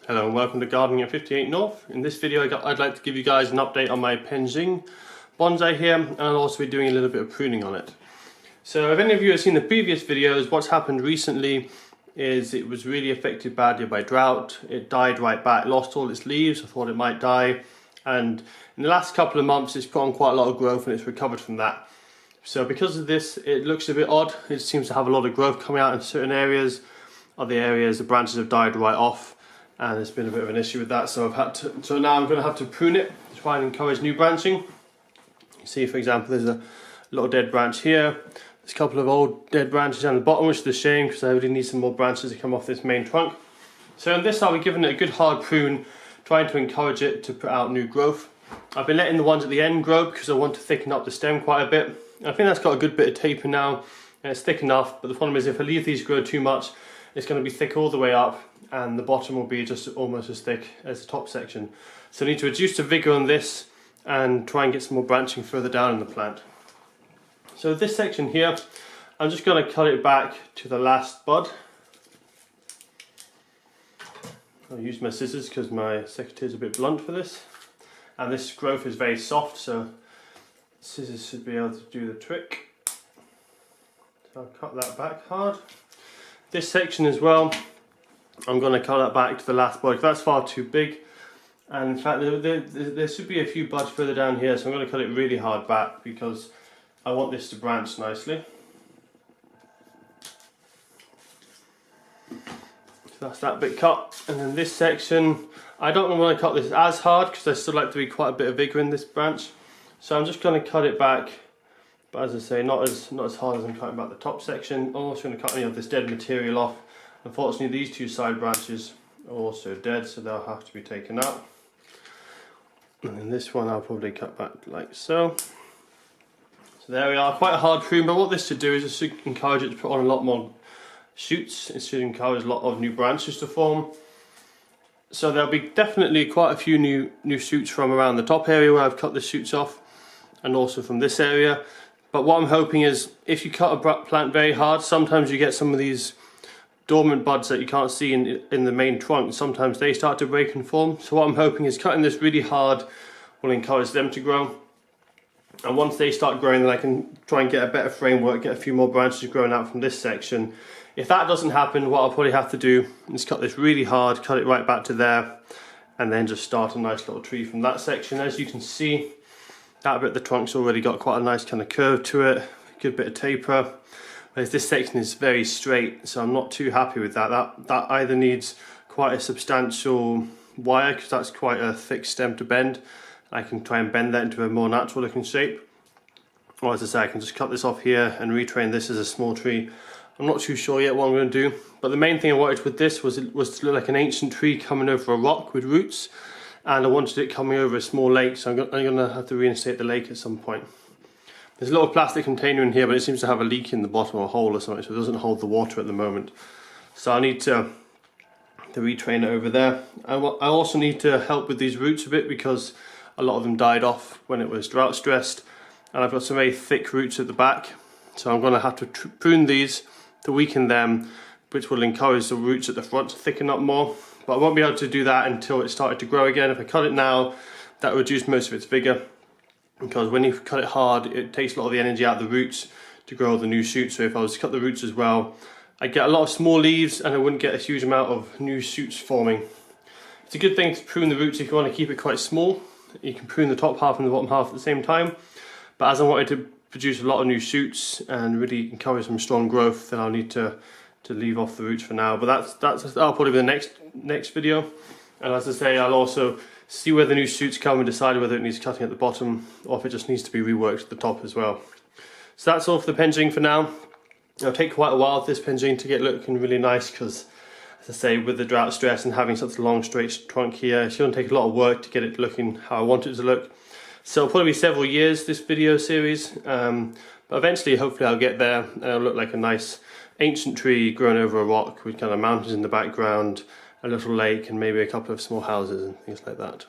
Hello and welcome to Gardening at 58 North. In this video I'd like to give you guys an update on my Penjing Bonsai here, and I'll also be doing a little bit of pruning on it. So if any of you have seen the previous videos, what's happened recently is it was really affected badly by drought. It died right back, lost all its leaves. I thought it might die, and in the last couple of months it's put on quite a lot of growth and it's recovered from that. So because of this, it looks a bit odd. It seems to have a lot of growth coming out in certain areas. Other areas the branches have died right off, and there's been a bit of an issue with that, so now I'm going to have to prune it to try and encourage new branching. You see, for example, there's a little dead branch here. There's a couple of old dead branches down the bottom, which is a shame because I really need some more branches to come off this main trunk. So in this, I'll be giving it a good hard prune, trying to encourage it to put out new growth. I've been letting the ones at the end grow because I want to thicken up the stem quite a bit. I think that's got a good bit of taper now, and it's thick enough, but the problem is if I leave these grow too much, it's going to be thick all the way up, and the bottom will be just almost as thick as the top section. So I need to reduce the vigour on this and try and get some more branching further down in the plant. So this section here, I'm just going to cut it back to the last bud. I'll use my scissors because my secateur is a bit blunt for this, and this growth is very soft, so scissors should be able to do the trick. So I'll cut that back hard. This section as well, I'm going to cut that back to the last bud because that's far too big, and in fact there should be a few buds further down here, so I'm going to cut it really hard back because I want this to branch nicely. So that's that bit cut, and then this section, I don't want to cut this as hard because I still like to be quite a bit of vigour in this branch, so I'm just going to cut it back. But as I say, not as hard as I'm cutting back the top section. I'm also going to cut any of this dead material off. Unfortunately, these two side branches are also dead, so they'll have to be taken out. And then this one I'll probably cut back like so. So there we are, quite a hard prune, but what this should do is it should encourage it to put on a lot more shoots. It should encourage a lot of new branches to form. So there'll be definitely quite a few new shoots from around the top area where I've cut the shoots off, and also from this area. But what I'm hoping is, if you cut a plant very hard, sometimes you get some of these dormant buds that you can't see in the main trunk. Sometimes they start to break and form. So what I'm hoping is cutting this really hard will encourage them to grow. And once they start growing, then I can try and get a better framework, get a few more branches growing out from this section. If that doesn't happen, what I'll probably have to do is cut this really hard, cut it right back to there, and then just start a nice little tree from that section. As you can see, that bit of the trunk's already got quite a nice kind of curve to it, a good bit of taper. Whereas this section is very straight, so I'm not too happy with that. That either needs quite a substantial wire, because that's quite a thick stem to bend. I can try and bend that into a more natural looking shape. Or as I say, I can just cut this off here and retrain this as a small tree. I'm not too sure yet what I'm going to do, but the main thing I wanted with this was to look like an ancient tree coming over a rock with roots. And I wanted it coming over a small lake, so I'm going to have to reinstate the lake at some point. There's a little plastic container in here, but it seems to have a leak in the bottom, or a hole or something, so it doesn't hold the water at the moment. So I need to retrain it over there. I also need to help with these roots a bit because a lot of them died off when it was drought stressed, and I've got some very thick roots at the back, so I'm going to have to prune these to weaken them, which will encourage the roots at the front to thicken up more. But I won't be able to do that until it started to grow again. If I cut it now, that will reduce most of its vigour, because when you cut it hard, it takes a lot of the energy out of the roots to grow all the new shoots. So if I was to cut the roots as well, I'd get a lot of small leaves and I wouldn't get a huge amount of new shoots forming. It's a good thing to prune the roots if you want to keep it quite small. You can prune the top half and the bottom half at the same time. But as I wanted to produce a lot of new shoots and really encourage some strong growth, then I'll need to leave off the roots for now. But that'll probably be the next video. And as I say, I'll also see where the new shoots come and decide whether it needs cutting at the bottom or if it just needs to be reworked at the top as well. So that's all for the Penjing for now. It'll take quite a while for this Penjing to get looking really nice because, as I say, with the drought stress and having such a long straight trunk here, it's going to take a lot of work to get it looking how I want it to look. So it'll probably be several years, this video series, but eventually hopefully I'll get there and it'll look like a nice ancient tree growing over a rock with kind of mountains in the background, a little lake, and maybe a couple of small houses and things like that.